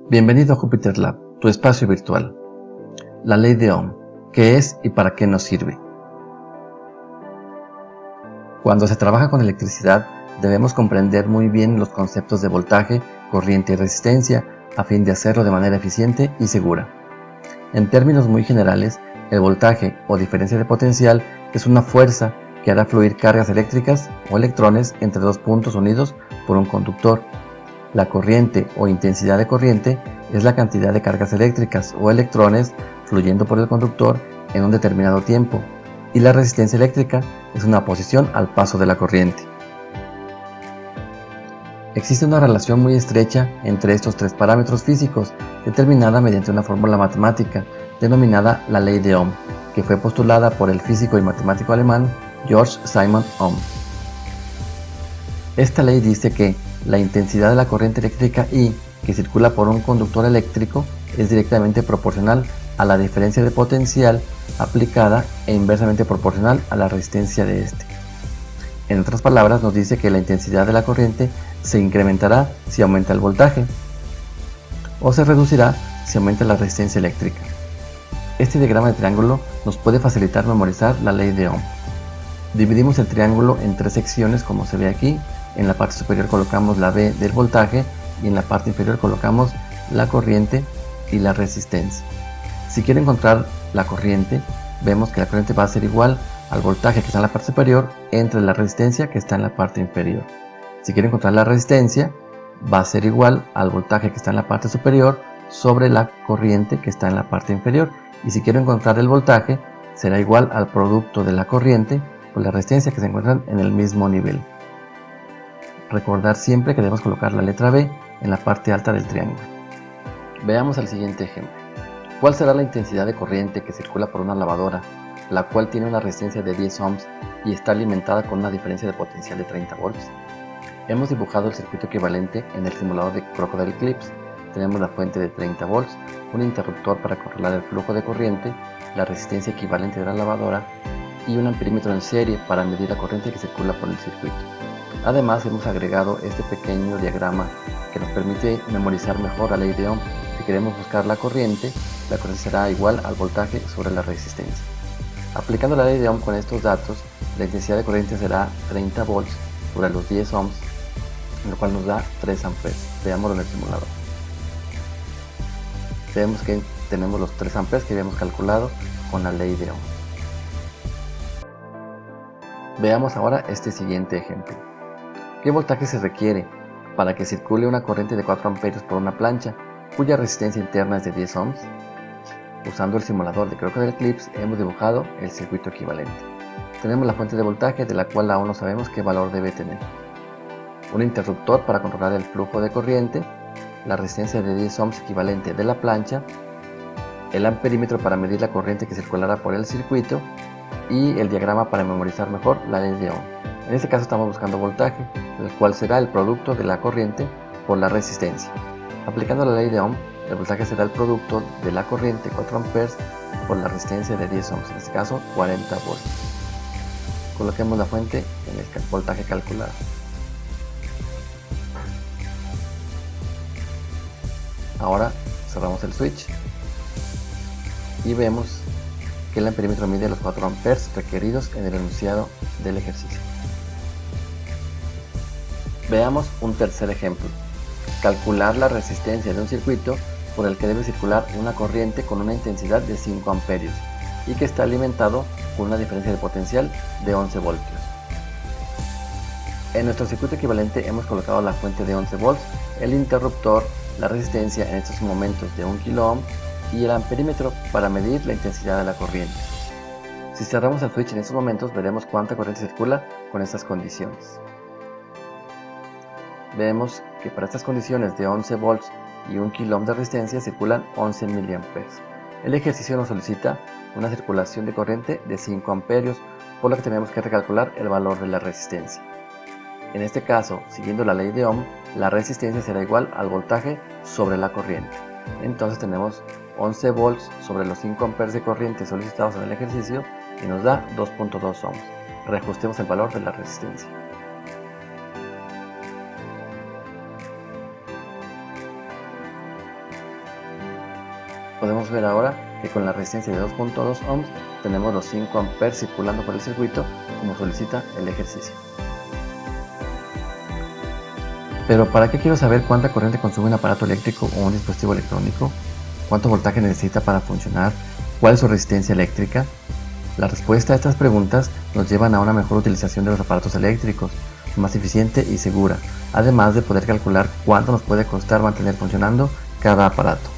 Bienvenido a Jupyter Lab, tu espacio virtual. La ley de Ohm, ¿qué es y para qué nos sirve? Cuando se trabaja con electricidad, debemos comprender muy bien los conceptos de voltaje, corriente y resistencia a fin de hacerlo de manera eficiente y segura. En términos muy generales, el voltaje o diferencia de potencial es una fuerza que hará fluir cargas eléctricas o electrones entre dos puntos unidos por un conductor. La corriente o intensidad de corriente es la cantidad de cargas eléctricas o electrones fluyendo por el conductor en un determinado tiempo, y la resistencia eléctrica es una oposición al paso de la corriente. Existe una relación muy estrecha entre estos tres parámetros físicos, determinada mediante una fórmula matemática denominada la ley de Ohm, que fue postulada por el físico y matemático alemán Georg Simon Ohm. Esta ley dice que la intensidad de la corriente eléctrica I que circula por un conductor eléctrico es directamente proporcional a la diferencia de potencial aplicada e inversamente proporcional a la resistencia de este. En otras palabras, nos dice que la intensidad de la corriente se incrementará si aumenta el voltaje o se reducirá si aumenta la resistencia eléctrica. Este diagrama de triángulo nos puede facilitar memorizar la ley de Ohm. Dividimos el triángulo en tres secciones, como se ve aquí. En la parte superior colocamos la B del voltaje y en la parte inferior colocamos la corriente y la resistencia. Si quiero encontrar la corriente, vemos que la corriente va a ser igual al voltaje que está en la parte superior entre la resistencia que está en la parte inferior. Si quiero encontrar la resistencia, va a ser igual al voltaje que está en la parte superior sobre la corriente que está en la parte inferior. Y si quiero encontrar el voltaje, será igual al producto de la corriente por la resistencia que se encuentran en el mismo nivel. Recordar siempre que debemos colocar la letra B en la parte alta del triángulo. Veamos el siguiente ejemplo. ¿Cuál será la intensidad de corriente que circula por una lavadora, la cual tiene una resistencia de 10 ohms y está alimentada con una diferencia de potencial de 30 volts? Hemos dibujado el circuito equivalente en el simulador de Crocodile Eclipse. Tenemos la fuente de 30 volts, un interruptor para controlar el flujo de corriente, la resistencia equivalente de la lavadora y un amperímetro en serie para medir la corriente que circula por el circuito. Además, hemos agregado este pequeño diagrama que nos permite memorizar mejor la ley de Ohm. Si queremos buscar la corriente será igual al voltaje sobre la resistencia. Aplicando la ley de Ohm con estos datos, la intensidad de corriente será 30 volts sobre los 10 ohms, lo cual nos da 3 amperes. Veámoslo en el simulador. Vemos que tenemos los 3 amperes que habíamos calculado con la ley de Ohm. Veamos ahora este siguiente ejemplo. ¿Qué voltaje se requiere para que circule una corriente de 4 amperios por una plancha cuya resistencia interna es de 10 ohms? Usando el simulador de Crocodile Eclipse hemos dibujado el circuito equivalente. Tenemos la fuente de voltaje, de la cual aún no sabemos qué valor debe tener. Un interruptor para controlar el flujo de corriente, la resistencia de 10 ohms equivalente de la plancha, el amperímetro para medir la corriente que circulará por el circuito y el diagrama para memorizar mejor la ley de Ohm. En este caso estamos buscando voltaje, el cual será el producto de la corriente por la resistencia. Aplicando la ley de Ohm, el voltaje será el producto de la corriente 4 amperes por la resistencia de 10 ohms, en este caso 40 volts. Coloquemos la fuente en el voltaje calculado. Ahora cerramos el switch y vemos que el amperímetro mide los 4 amperes requeridos en el enunciado del ejercicio. Veamos un tercer ejemplo. Calcular la resistencia de un circuito por el que debe circular una corriente con una intensidad de 5 amperios y que está alimentado con una diferencia de potencial de 11 voltios. En nuestro circuito equivalente hemos colocado la fuente de 11 volts, el interruptor, la resistencia en estos momentos de 1 kΩ y el amperímetro para medir la intensidad de la corriente. Si cerramos el switch en estos momentos, veremos cuánta corriente circula con estas condiciones. Vemos que para estas condiciones de 11 volts y 1 kΩ de resistencia circulan 11 mA. El ejercicio nos solicita una circulación de corriente de 5 amperios, por lo que tenemos que recalcular el valor de la resistencia. En este caso, siguiendo la ley de Ohm, la resistencia será igual al voltaje sobre la corriente. Entonces tenemos 11 volts sobre los 5 amperes de corriente solicitados en el ejercicio y nos da 2.2 ohms. Reajustemos el valor de la resistencia. podemos ver ahora que con la resistencia de 2.2 ohms tenemos los 5 amperes circulando por el circuito como solicita el ejercicio. Pero ¿para qué quiero saber cuánta corriente consume un aparato eléctrico o un dispositivo electrónico? ¿Cuánto voltaje necesita para funcionar? ¿Cuál es su resistencia eléctrica? La respuesta a estas preguntas nos llevan a una mejor utilización de los aparatos eléctricos, más eficiente y segura, además de poder calcular cuánto nos puede costar mantener funcionando cada aparato.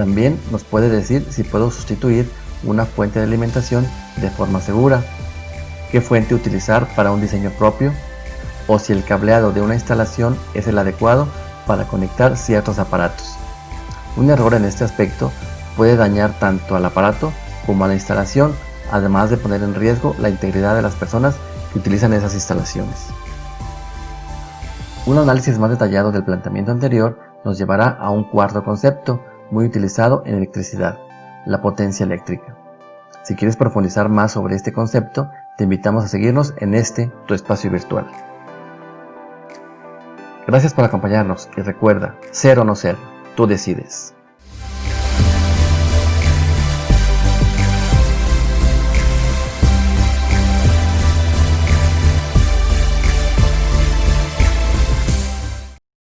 También nos puede decir si puedo sustituir una fuente de alimentación de forma segura, qué fuente utilizar para un diseño propio, o si el cableado de una instalación es el adecuado para conectar ciertos aparatos. Un error en este aspecto puede dañar tanto al aparato como a la instalación, además de poner en riesgo la integridad de las personas que utilizan esas instalaciones. Un análisis más detallado del planteamiento anterior nos llevará a un cuarto concepto muy utilizado en electricidad, la potencia eléctrica. Si quieres profundizar más sobre este concepto, te invitamos a seguirnos en tu espacio virtual. Gracias por acompañarnos y recuerda, ser o no ser, tú decides.